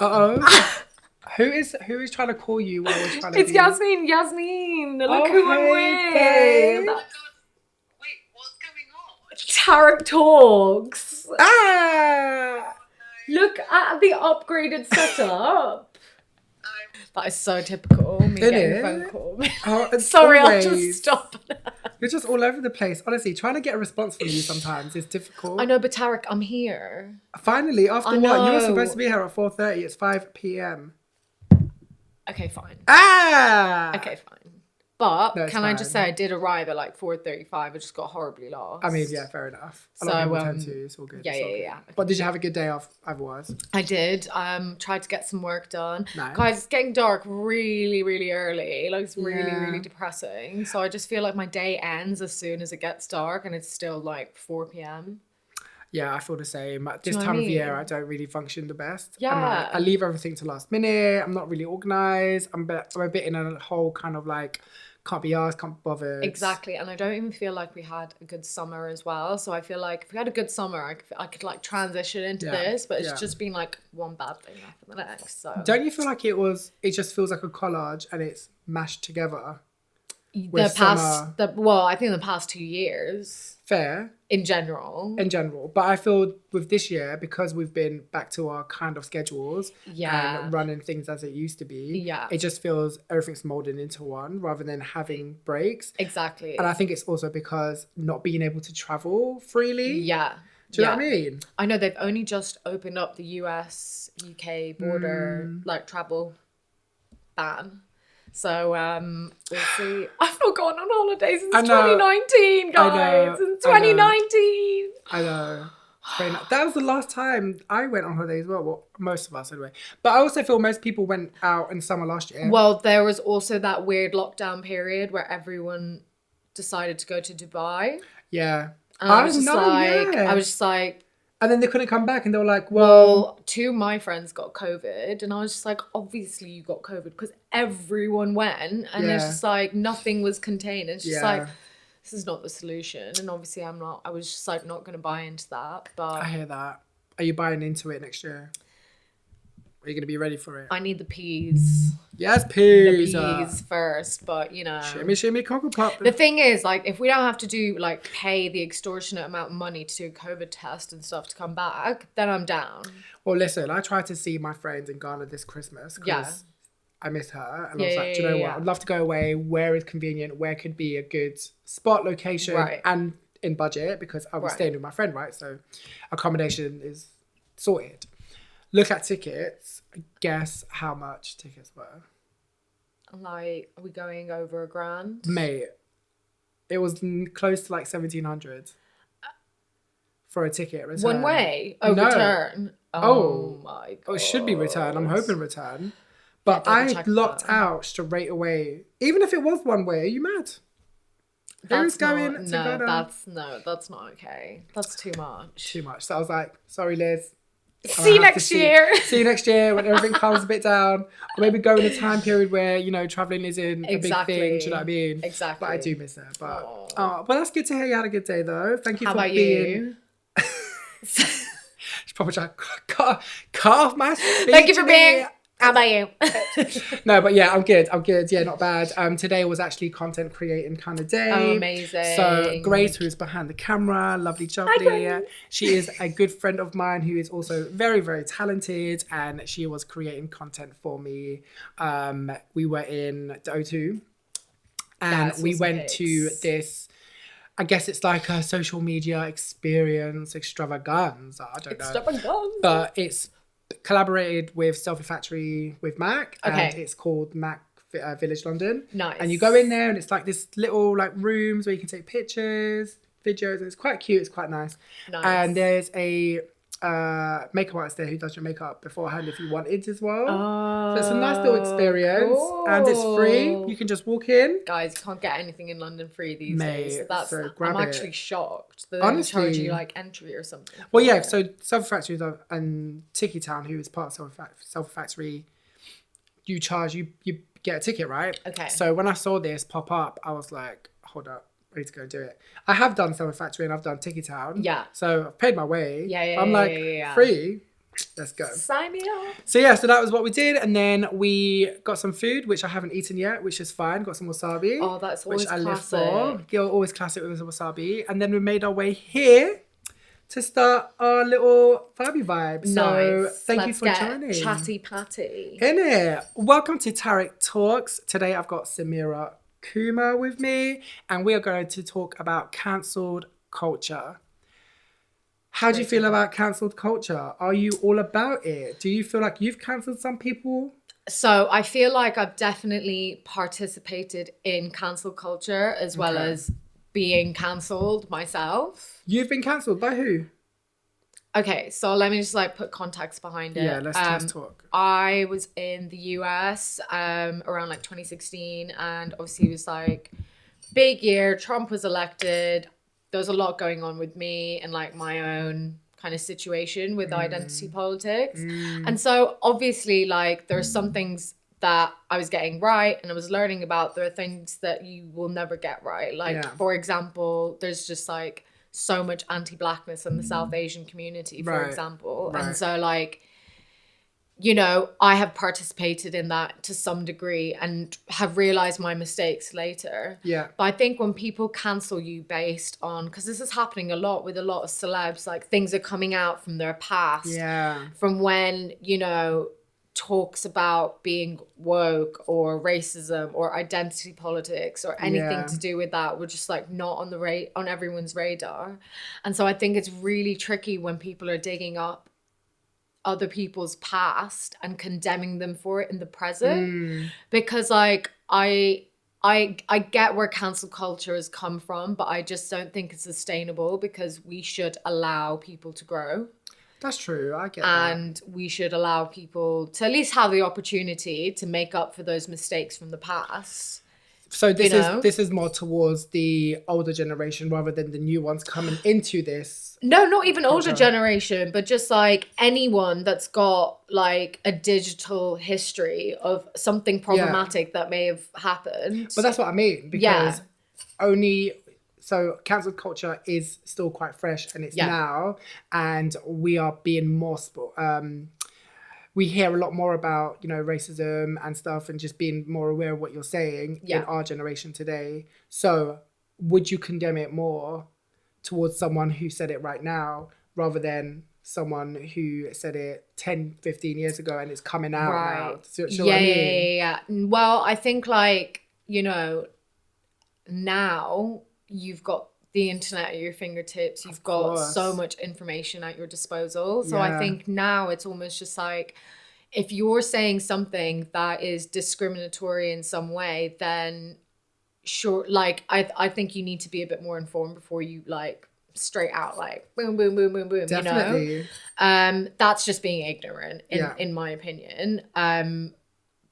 Uh-oh. Who is trying to call you while we're trying to It's do... Yasmin. Look Oh, who I'm hey, with. babe. Wait, what's going on? Tarek talks. Ah! Look at the upgraded setup. That is so typical. Me Isn't getting a it? phone call. Oh, it's Sorry, I'll just always... stop. You're just all over the place. Honestly, trying to get a response from you sometimes is difficult. I know, but Tarek, I'm here. Finally, after I what? You were know. supposed to be here at 4:30. It's 5 p.m. Okay, fine. Ah! Okay, fine. But No, it's can I just say fine. I did arrive at like 4:35. I just got horribly lost. I mean, yeah, fair enough. A lot So, of people tend to. It's all good. yeah, it's all yeah, good. yeah. But did you have a good day off otherwise? I did. Tried to get some work done. Nice. Guys, it's getting dark really, really early. Like, it's really, Yeah. really depressing. So I just feel like my day ends as soon as it gets dark, and it's still like 4 p.m. Yeah, I feel the same. At this you know what time I of year, mean? I don't really function the best. Yeah. And I leave everything to last minute. I'm not really organised. I'm a bit in a whole kind of like, can't be asked, can't be bothered. Exactly. And I don't even feel like we had a good summer as well. So I feel like if we had a good summer, I could like transition into Yeah, this, but it's yeah. just been like one bad thing after the next. So Don't you feel like it just feels like a collage and it's mashed together? I with summer- think the past 2 years Fair. in general. In general, but I feel with this year, because we've been back to our kind of schedules Yeah. and running things as it used to be, Yeah. it just feels everything's molded into one rather than having breaks. Exactly. And I think it's also because not being able to travel freely. Yeah. Do you know what I mean? I know they've only just opened up the US UK border like travel ban. So we'll see. I've not gone on holiday since I know. 2019, guys. Since 2019. I know. It's very nice. That was the last time I went on holiday as well. Well, most of us anyway. But I also feel most people went out in summer last year. Well, there was also that weird lockdown period where everyone decided to go to Dubai. Yeah. And I was yeah. just like, And then they couldn't come back and they were like, well, two of my friends got COVID, and I was just like, obviously you got COVID because everyone went, and it's Yeah. just like nothing was contained. It's just Yeah. like, this is not the solution. And obviously I was just like not going to buy into that. But I hear that. Are you buying into it next year? Are you going to be ready for it? I need the peas. Yes, The peas. peas first, but you know. Shimmy, shimmy, cockle pop. The thing is, like, if we don't have to do, like, pay the extortionate amount of money to do a COVID test and stuff to come back, then I'm down. Well, listen, I tried to see my friends in Ghana this Christmas because Yeah. I miss her. And Yeah, I was like, do you know what? yeah. I'd love to go away. Where is convenient? Where could be a good spot, location, Right. and in budget? Because I was Right. staying with my friend, right? So accommodation is sorted. Look at tickets. Guess how much tickets were. Like, are we going over $1,000? Mate, it was close to like 1,700 for a ticket return. One way? Oh, No. return. Oh my god. Oh, it should be return. I'm hoping return. But double I check locked that. out straight away. Even if it was one way, are you mad? Who's going to Ghana? That's not okay. That's too much. Too much. So I was like, sorry, Liz. See you next year. See you next year when everything calms a bit down. Or maybe go in a time period where, you know, traveling isn't a big thing. Do you know what I mean? Exactly. But I do miss her. But Aw. but that's good to hear you had a good day though. Thank you How for about being. you? She's probably trying to cut off my speech. Thank you for being. How about you? No, but yeah, I'm good. Yeah, not bad. Today was actually content creating kind of day. Oh, amazing. So Grace, who's behind the camera, lovely jubbly. She is a good friend of mine who is also very, very talented, and she was creating content for me. We were in the O2, and That's we awesome went pics. to this. I guess it's like a social media experience extravaganza. I don't know. But it's collaborated with Selfie Factory with Mac, and Okay. it's called Mac Village London. Nice. And you go in there, and it's like this little like rooms where you can take pictures, videos, and it's quite cute. It's quite nice. Nice. And there's a makeup artist there who does your makeup beforehand if you wanted as well. So it's a nice little experience, and it's free. cool. You can just walk in. Guys, you can't get anything in London free these Mate, days. So that's so grab I'm it. actually shocked. They don't charge Honestly. you like entry or something. Well, yeah. So Selfie Factory and Tiki Town, who is part of Selfie Factory, you get a ticket, right? Okay. So when I saw this pop up, I was like, hold up, I need to go do it. I have done Selfie Factory and I've done Tiki Town. Yeah. So I've paid my way. Yeah, I'm like, yeah. free. Let's go. Sign me up. So yeah, so that was what we did, and then we got some food, which I haven't eaten yet, which is fine. Got some wasabi. Oh, that's always which I live for. classic. You're always classic with the wasabi, and then we made our way here to start our little vibe. So Nice. thank you Let's for get joining. Chatty patty. Innit? Welcome to Tarek Talks. Today I've got Smera Kumar with me, and we are going to talk about cancelled culture. How do you feel about cancelled culture? Are you all about it? Do you feel like you've cancelled some people? So I feel like I've definitely participated in cancel culture as well as being cancelled myself. You've been cancelled by who? Okay, so let me just like put context behind it. Yeah, let's talk. I was in the US around like 2016, and obviously it was like big year. Trump was elected. There was a lot going on with me and like my own kind of situation with identity politics. And so obviously like there's some things that I was getting right and I was learning about. There are things that you will never get right. Like for example, there's just like so much anti-blackness in the South Asian community, for example. And so like, you know, I have participated in that to some degree and have realized my mistakes later. Yeah. But I think when people cancel you based on, because this is happening a lot with a lot of celebs, like things are coming out from their past. Yeah. From when, you know, talks about being woke or racism or identity politics or anything to do with that were just like not on the on everyone's radar. And so I think it's really tricky when people are digging up other people's past and condemning them for it in the present, because like I get where cancel culture has come from, but I just don't think it's sustainable, because we should allow people to grow. That's true. I get that. And we should allow people to at least have the opportunity to make up for those mistakes from the past. So this is more towards the older generation rather than the new ones coming into this. No, not even older generation, but just like anyone that's got like a digital history of something problematic that may have happened. But that's what I mean, because so cancelled culture is still quite fresh and it's now, and we are being more we hear a lot more about, you know, racism and stuff and just being more aware of what you're saying in our generation today. So would you condemn it more towards someone who said it right now rather than someone who said it 10, 15 years ago and it's coming out now? So, yeah. Well, I think like, you know, now you've got the internet at your fingertips. You've got so much information at your disposal. So I think now it's almost just like, if you're saying something that is discriminatory in some way, then sure, like I think you need to be a bit more informed before you like straight out like boom, boom, boom, boom, boom. Definitely. You know? That's just being ignorant in my opinion.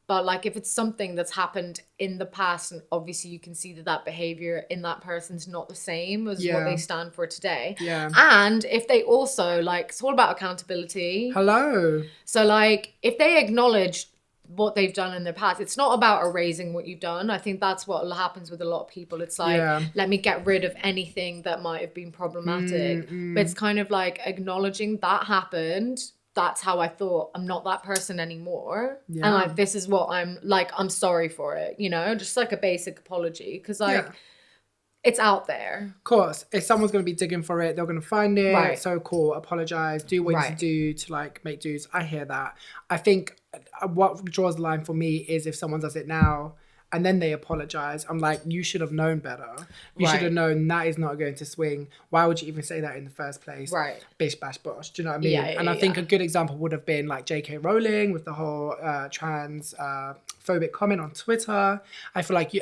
But like if it's something that's happened in the past, and obviously you can see that behavior in that person's not the same as what they stand for today. Yeah. And if they also like, it's all about accountability. Hello. So like if they acknowledge what they've done in their past, it's not about erasing what you've done. I think that's what happens with a lot of people. It's like, let me get rid of anything that might have been problematic. But it's kind of like acknowledging that happened. That's how I thought. I'm not that person anymore. And like, this is what I'm sorry for it, you know, just like a basic apology. Cause like, it's out there. Of course, if someone's going to be digging for it, they're going to find it. Right. So cool, apologize, do what you need to do to like make dues. I hear that. I think what draws the line for me is if someone does it now and then they apologize, I'm like, you should have known better. You should have known that is not going to swing. Why would you even say that in the first place? Right. Bish, bash, bosh. Do you know what I mean? And I think a good example would have been like J.K. Rowling with the whole trans phobic comment on Twitter. I feel like,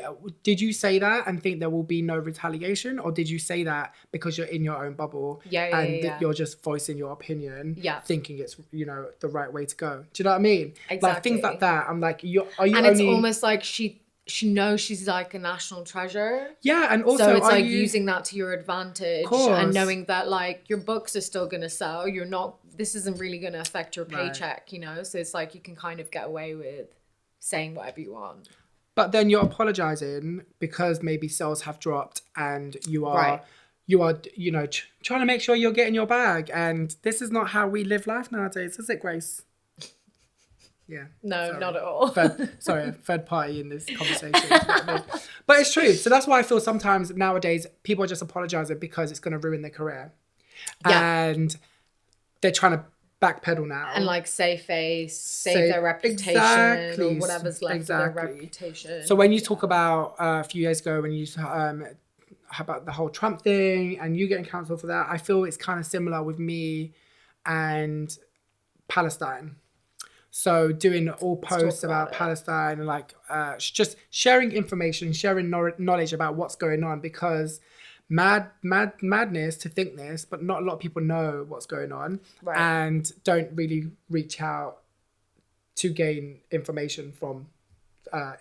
did you say that and think there will be no retaliation? Or did you say that because you're in your own bubble and you're just voicing your opinion, thinking it's, you know, the right way to go? Do you know what I mean? Exactly. Like things like that. I'm like, it's almost like she knows she's like a national treasure. Yeah, and also so it's like using that to your advantage course. and knowing that like your books are still gonna sell. This isn't really gonna affect your paycheck, you know? So it's like you can kind of get away with saying whatever you want. But then you're apologizing because maybe sales have dropped and you are you are, you know, trying to make sure you're getting your bag. And this is not how we live life nowadays, is it, Grace? Yeah. No, sorry. not at all. Third party in this conversation. You know what I mean? But it's true. So that's why I feel sometimes nowadays people are just apologizing because it's going to ruin their career. Yeah. And they're trying to backpedal now. And like save face, save their reputation, or whatever's left of their reputation. So when you talk about a few years ago, when you about the whole Trump thing and you getting cancelled for that, I feel it's kind of similar with me and Palestine. So doing all posts about Palestine and like just sharing information, sharing knowledge about what's going on, because madness to think this, but not a lot of people know what's going on and don't really reach out to gain information from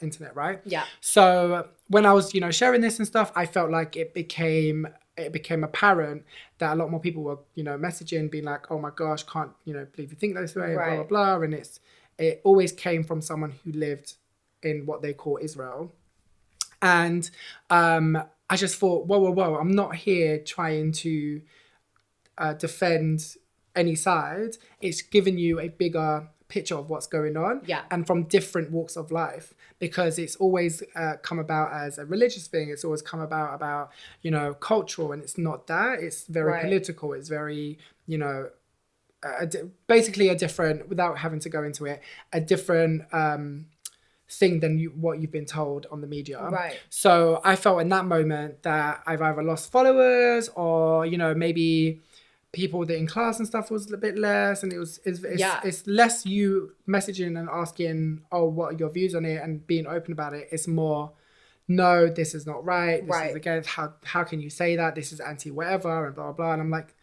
internet, right? Yeah. So when I was, you know, sharing this and stuff, I felt like it became apparent that a lot more people were, you know, messaging, being like, oh my gosh, can't, you know, believe you think this way, blah, blah, blah. And it always came from someone who lived in what they call Israel. And I just thought, whoa, I'm not here trying to defend any side. It's giving you a bigger picture of what's going on, and from different walks of life, because it's always come about as a religious thing. It's always come about, you know, cultural, and it's not that. It's very political. It's very, you know, basically a different, without having to go into it, a different thing than what you've been told on the media. Right. So I felt in that moment that I've either lost followers, or, you know, maybe people that in class and stuff was a bit less, and it's less you messaging and asking, oh, what are your views on it, and being open about it. It's more, no, this is not right. This is against, how can you say that? This is anti whatever, and blah, blah, blah. And I'm like,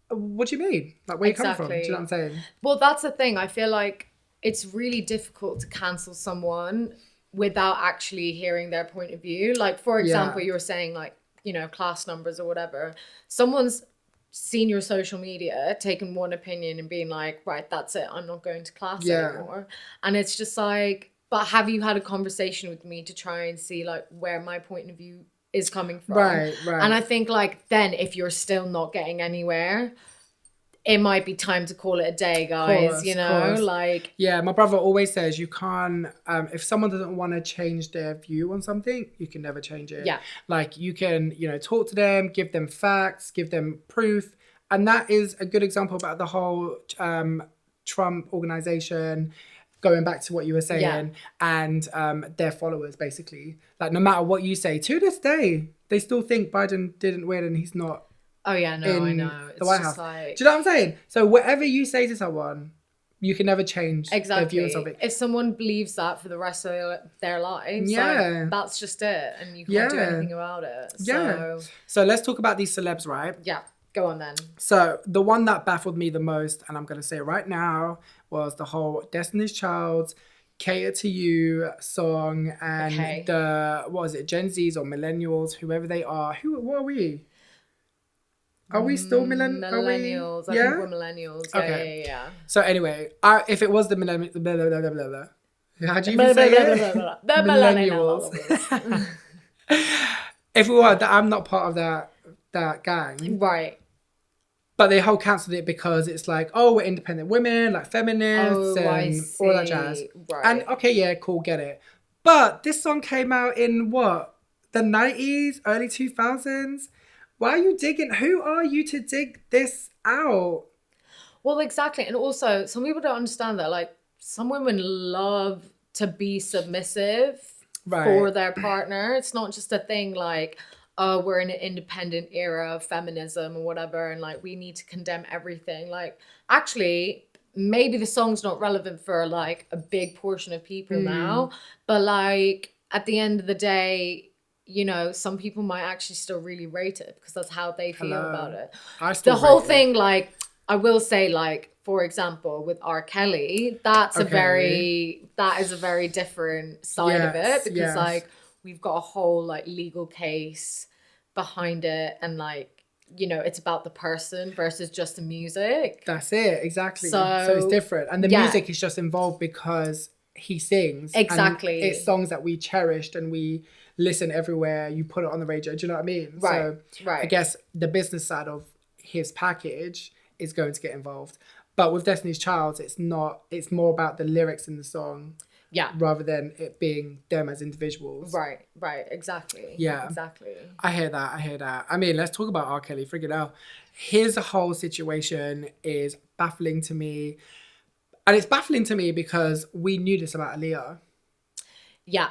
what do you mean? Like, where you come from? Do you know what I'm saying? Well, that's the thing. I feel like it's really difficult to cancel someone without actually hearing their point of view. Like, for example, you were saying, like, you know, class numbers or whatever. Someone's seen your social media, taken one opinion and being like, right, that's it, I'm not going to class anymore. And it's just like, but have you had a conversation with me to try and see like where my point of view is coming from? Right. And I think like then if you're still not getting anywhere, it might be time to call it a day, guys. You know, like, yeah, my brother always says you can't, if someone doesn't want to change their view on something, you can never change it. Yeah. Like, you can, you know, talk to them, give them facts, give them proof. And that is a good example about the whole Trump organization, going back to what you were saying, and their followers, basically. Like, no matter what you say, to this day, they still think Biden didn't win and he's not. Oh yeah, no, I know. It's the White House. Like... Do you know what I'm saying? So whatever you say to someone, you can never change their view on something. If someone believes that for the rest of their lives, like, that's just it, and you can't do anything about it. So let's talk about these celebs, right? Yeah, go on then. So the one that baffled me the most, and I'm going to say it right now, was the whole Destiny's Child's Cater to You song, and the, what is it, Gen Zs or millennials, whoever they are. What are we? Are we still millennials? I think we're millennials. Okay. Yeah. So anyway, if it was the millennials, how do you even say it? The millennials. If we were, I'm not part of that gang. Right. But they whole cancelled it because it's like, oh, we're independent women, like feminists and all that jazz. Right. And okay, yeah, cool, get it. But this song came out in what? The 90s, early 2000s? Why are you digging? Who are you to dig this out? Well, exactly. And also, some people don't understand that. Like, some women love to be submissive for their partner. It's not just a thing like, oh, we're in an independent era of feminism or whatever, and like we need to condemn everything. Like, actually, maybe the song's not relevant for like a big portion of people now, but like at the end of the day, you know, some people might actually still really rate it because that's how they feel about it. The whole thing, like, I will say, like, for example, with R. Kelly, that is a very different side of it, because like we've got a whole like legal case behind it, and like, you know, it's about the person versus just the music. That's it, exactly. So it's different, and the music is just involved because he sings. Exactly. And it's songs that we cherished and we listen everywhere. You put it on the radio. Do you know what I mean? Right. So Right. I guess the business side of his package is going to get involved. But with Destiny's Child, it's not. It's more about the lyrics in the song. Yeah. Rather than it being them as individuals. Right. Exactly. Yeah. Exactly. I hear that. I mean, let's talk about R. Kelly. Friggin' hell. His whole situation is baffling to me. And it's baffling to me because we knew this about Aaliyah. Yeah.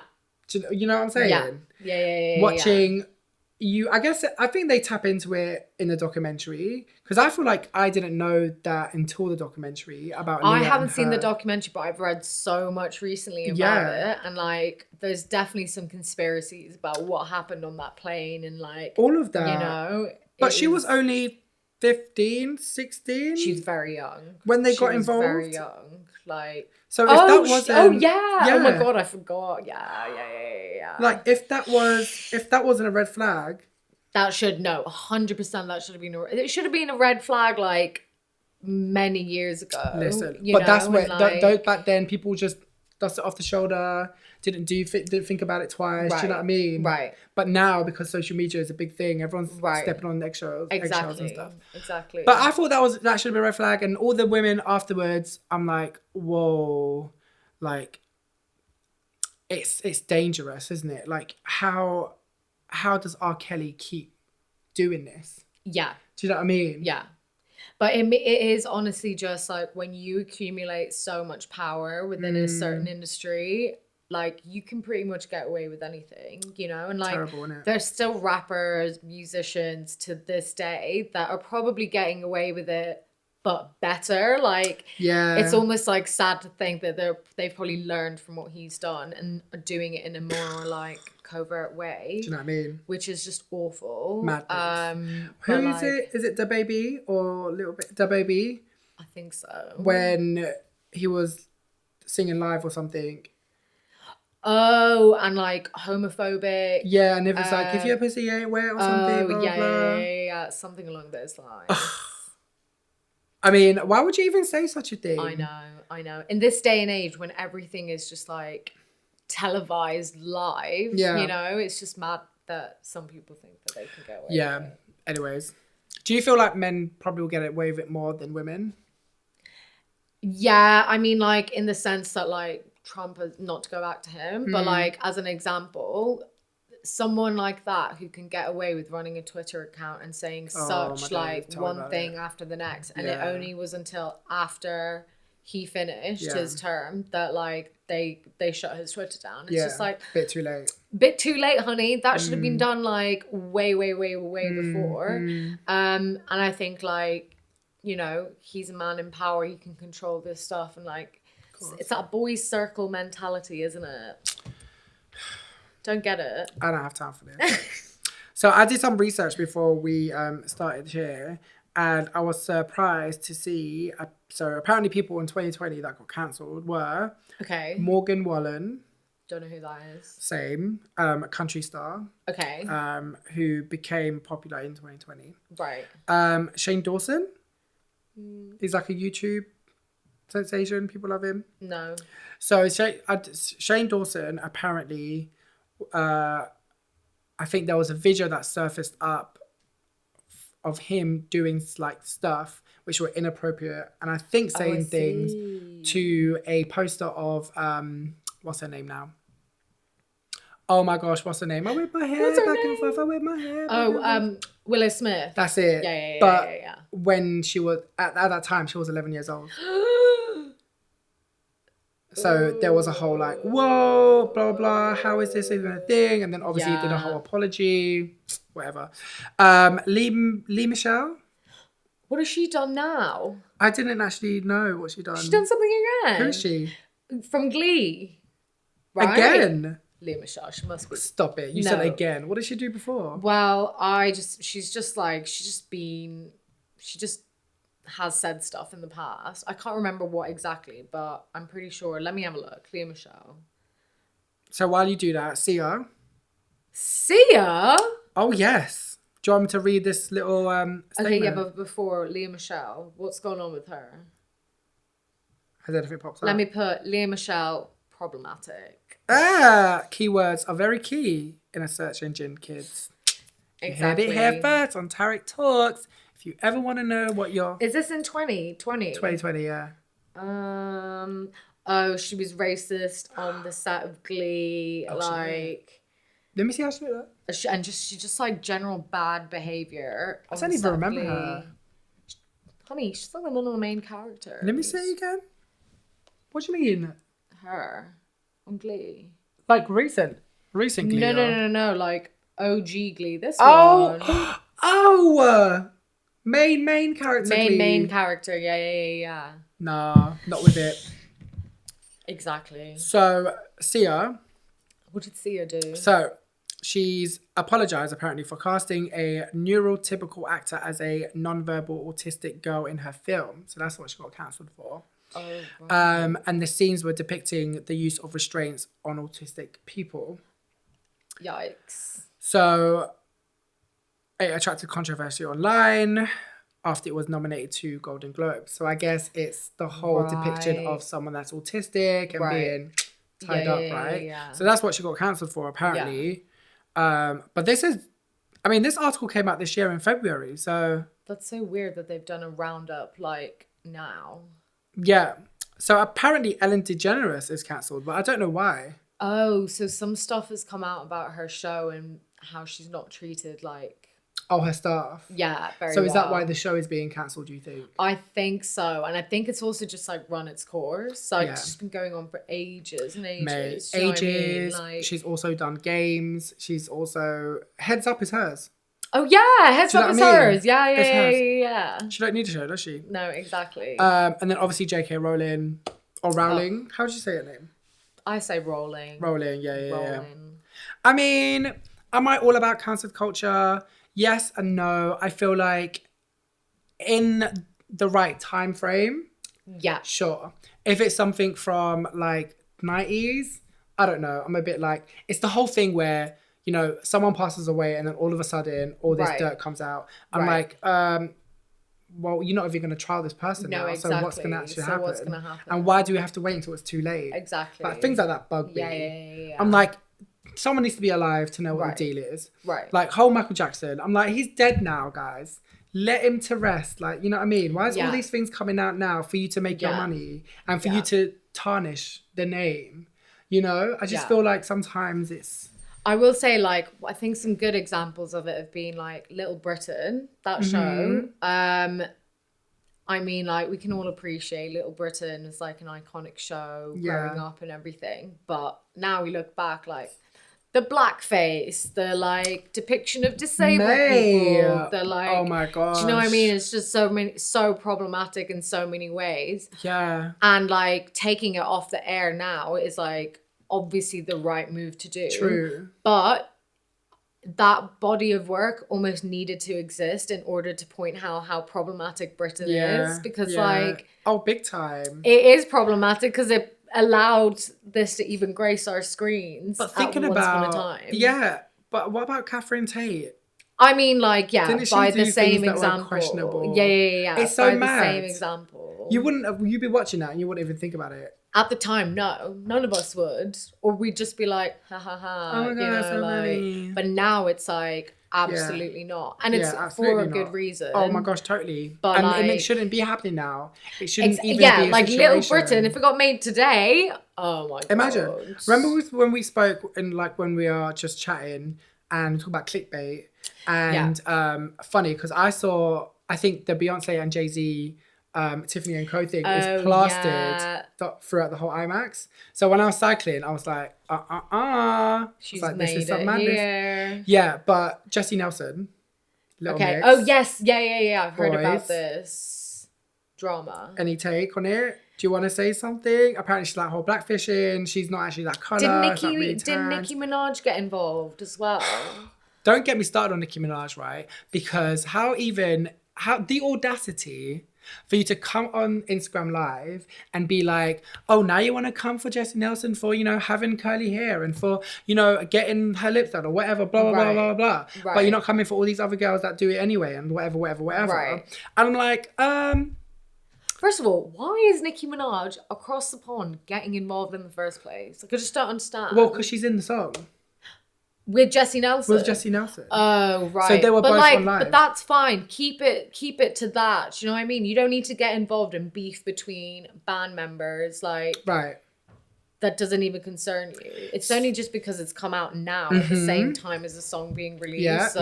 Do you know what I'm saying? Yeah. Watching you, I think they tap into it in the documentary because I feel like I didn't know that until the documentary about Aaliyah. I haven't seen the documentary, but I've read so much recently about it, and like, there's definitely some conspiracies about what happened on that plane and like all of that. You know, but she was only 15, 16. She's very young when they got was involved. Very young, like. So if that wasn't, oh my god, I forgot. Yeah. Like if that wasn't a red flag, that should 100%. That should have been it should have been a red flag like many years ago. Listen, but that's where back then people just dust it off the shoulder, didn't think about it twice. Right. Do you know what I mean? Right. But now because social media is a big thing, everyone's stepping on eggshells and stuff. Exactly. But I thought that should have been a red flag, and all the women afterwards, I'm like, whoa, like it's dangerous, isn't it? Like how does R. Kelly keep doing this? Yeah. Do you know what I mean? Yeah. But it is honestly just like when you accumulate so much power within a certain industry, like you can pretty much get away with anything, you know? And like terrible, isn't it? There's still rappers, musicians to this day that are probably getting away with it, but better. Like, it's almost like sad to think that they've probably learned from what he's done and are doing it in a more like covert way. Do you know what I mean? Which is just awful. Madness. Who is it? Is it DaBaby or little bit DaBaby? I think so. When he was singing live or something. Oh, and like homophobic. Yeah, and if it's like if your pussy ain't wet or something. Blah, yeah, something along those lines. I mean, why would you even say such a thing? I know. In this day and age when everything is just like televised live, you know, it's just mad that some people think that they can get away with it. Anyways, do you feel like men probably will get away with it more than women? Yeah, I mean, like in the sense that like Trump has, not to go back to him, but like as an example, someone like that who can get away with running a Twitter account and saying such like one thing after the next, and it only was until after he finished his term that like they shut his Twitter down. It's just like bit too late, honey. That should have been done like way before. And I think like, you know, he's a man in power, he can control this stuff, and like it's that boys circle mentality, isn't it? Don't get it. I don't have time for this. So I did some research before we started here, and I was surprised to see. So apparently, people in 2020 that got cancelled were Morgan Wallen. Don't know who that is. Same, country star. Okay. Who became popular in 2020. Right. Shane Dawson. He's like a YouTube sensation. People love him. No. So Shane Dawson apparently. I think there was a video that surfaced up of him doing like stuff which were inappropriate, and I think saying things to a poster of what's her name now? Oh my gosh, what's her name? I whip my hair back and forth. I whip my hair. Willow Smith. That's it. Yeah. But when she was at that time, she was 11 years old. So there was a whole like, whoa, blah, blah, how is this even a thing? And then obviously he did a whole apology, whatever. Lee Michelle. What has she done now? I didn't actually know what she'd done. She's done something again. Who is she? From Glee. Right? Again? Lee Michelle, she must be. Stop it. You said again. What did she do before? Well, she's just has said stuff in the past. I can't remember what exactly, but I'm pretty sure. Let me have a look. Lea Michele. So while you do that, Sia. Sia? Oh, yes. Do you want me to read this little statement? Okay, yeah, but before Lea Michele, what's going on with her? Has anything popped up? Let me put Lea Michele problematic. Keywords are very key in a search engine, kids. Exactly. You heard it here first on Tarek Talks. If you ever want to know what your... Is this in 2020? 2020, yeah. Oh, she was racist on the set of Glee. Like, let me see how she did that. and she just like general bad behavior. I don't even remember her. Honey, she's like one of the main characters. Let me see again. What do you mean? Her on Glee. Like recent Glee? No. Like OG Glee. This one. Oh, main character. Main character. Yeah. Nah, not with it. Exactly. So Sia. What did Sia do? So she's apologized apparently for casting a neurotypical actor as a non-verbal autistic girl in her film. So that's what she got cancelled for. Oh, right. And the scenes were depicting the use of restraints on autistic people. Yikes. So it attracted controversy online after it was nominated to Golden Globes. So I guess it's the whole depiction of someone that's autistic and being tied up, right? Yeah. So that's what she got cancelled for, apparently. Yeah. But this article came out this year in February, so... That's so weird that they've done a roundup, like, now. Yeah. So apparently Ellen DeGeneres is cancelled, but I don't know why. Oh, so some stuff has come out about her show and how she's not treated, like... Oh, her staff. Yeah, very So is that why the show is being cancelled, do you think? I think so. And I think it's also just like run its course. Like it's just been going on for ages and ages. Ages. I mean? Like... She's also done games. She's also... Heads Up is hers. Oh yeah, Heads Up is hers. Yeah. She don't need a show, does she? No, exactly. And then obviously J.K. Rowling. Or Rowling. How do you say her name? I say Rowling. Rowling, yeah. I mean, am I all about cancelled culture? Yes and no. I feel like in the right time frame, yeah, sure. If it's something from like 90s, I don't know. I'm a bit like, it's the whole thing where, you know, someone passes away and then all of a sudden all this dirt comes out. I'm like, well, you're not even going to trial this person now. Exactly. So what's going to actually happen? What's going to happen? And why do we have to wait until it's too late? Exactly. Like things like that bug me. Yeah. I'm like, someone needs to be alive to know what the deal is. Right. Like whole Michael Jackson. I'm like, he's dead now, guys. Let him to rest. Like, you know what I mean? Why is all these things coming out now for you to make your money and for you to tarnish the name? You know? I just feel like sometimes it's... I will say, like, I think some good examples of it have been like Little Britain, that show. I mean, like, we can all appreciate Little Britain as like an iconic show growing up and everything. But now we look back, like, the blackface, the like depiction of disabled people, the like, oh my gosh, do you know what I mean? It's just so problematic in so many ways. Yeah. And like taking it off the air now is like obviously the right move to do. True. But that body of work almost needed to exist in order to point how problematic Britain is, because like, oh, big time, it is problematic because it allowed this to even grace our screens. But thinking once about upon a time. But what about Catherine Tate? I mean, like, by the same example. Questionable. Yeah. It's so by mad. The same example. You'd be watching that and you wouldn't even think about it. At the time, no. None of us would. Or we'd just be like, ha ha ha. Oh my God, you know, so like, funny. But now it's like, absolutely not. And it's for a good reason. Oh my gosh, totally. But and it shouldn't be happening now. It shouldn't even be a like situation. Little Britain, if it got made today, oh my God. Imagine. Remember when we spoke and like when we are just chatting and talk about clickbait and funny because I think the Beyonce and Jay-Z Tiffany & Co thing is plastered throughout the whole IMAX. So when I was cycling, I was like, She's like, made this is some it madness. here. Yeah, but Jessie Nelson. Little Mix, Oh, yes. Yeah. I've heard about this drama. Any take on it? Do you want to say something? Apparently she's like whole blackfishing. She's not actually that colour. Did Nicki Minaj get involved as well? Don't get me started on Nicki Minaj, right? Because how the audacity for you to come on Instagram Live and be like, oh, now you want to come for Jessie Nelson for, you know, having curly hair and for, you know, getting her lips done or whatever, blah, blah, blah, blah, blah. Right. But you're not coming for all these other girls that do it anyway and whatever. Right. And I'm like, First of all, why is Nicki Minaj across the pond getting involved in the first place? Like, I just don't understand. Well, because she's in the song. With Jessie Nelson. With Jessie Nelson. Oh, right. So they were both on live. But that's fine. Keep it to that. Do you know what I mean? You don't need to get involved in beef between band members. Like, right. That doesn't even concern you. It's only just because it's come out now at the same time as the song being released.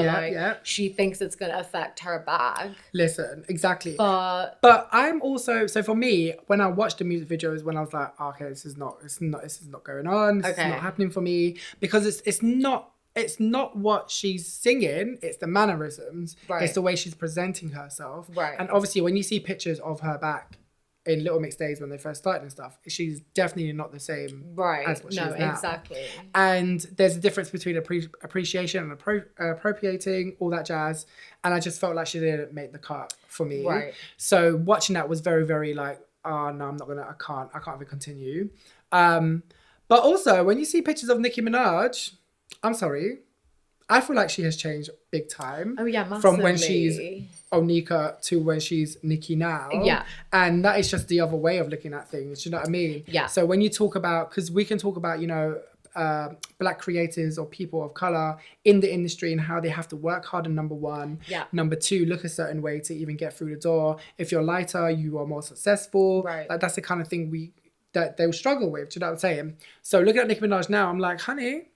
She thinks it's going to affect her bag. Listen, exactly. But I'm also, so for me, when I watched the music videos, when I was like, okay, this is not going on. This is not happening for me, because it's not what she's singing, it's the mannerisms. Right. It's the way she's presenting herself. Right. And obviously when you see pictures of her back in Little Mix days when they first started and stuff, she's definitely not the same as what she is now. Exactly. And there's a difference between appreciation and appropriating, all that jazz. And I just felt like she didn't make the cut for me. Right. So watching that was very, very like, oh no, I can't even continue. But also when you see pictures of Nicki Minaj, I'm sorry, I feel like she has changed big time. Oh yeah, massively. From when she's Onika to when she's Nicki now. Yeah. And that is just the other way of looking at things. Do you know what I mean? Yeah. So when you talk about, because we can talk about, you know, Black creators or people of color in the industry and how they have to work hard, and number one. Yeah. Number two, look a certain way to even get through the door. If you're lighter, you are more successful. Right. Like, that's the kind of thing that they will struggle with. Do you know what I'm saying? So looking at Nicki Minaj now, I'm like, honey,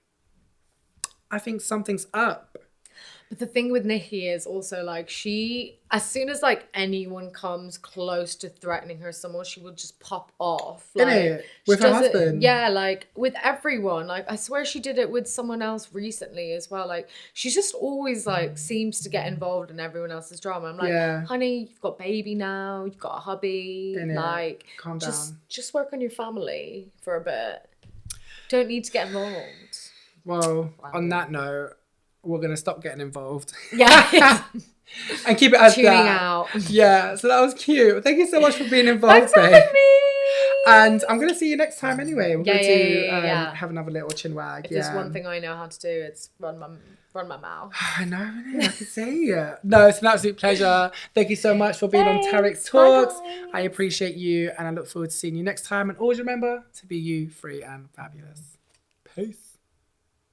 I think something's up. But the thing with Nicki is also like, she, as soon as like anyone comes close to threatening her some more, she will just pop off. Like, Innit? With her husband. Yeah, like with everyone. Like, I swear she did it with someone else recently as well. Like, she's just always like seems to get involved in everyone else's drama. I'm like, honey, you've got baby now, you've got a hubby. Innit? Like, calm down. Just work on your family for a bit. Don't need to get involved. Well, on that note, we're going to stop getting involved. Yeah. And keep it as Tuning that. out. Yeah, so that was cute. Thank you so much for being involved, Thanks for having me. And I'm going to see you next time anyway. We're going to have another little chin wag. If there's one thing I know how to do, it's run my mouth. I know, I can see it. No, it's an absolute pleasure. Thank you so much for being on Tarek's Talks. Bye. I appreciate you, and I look forward to seeing you next time. And always remember to be you, free and fabulous. Peace.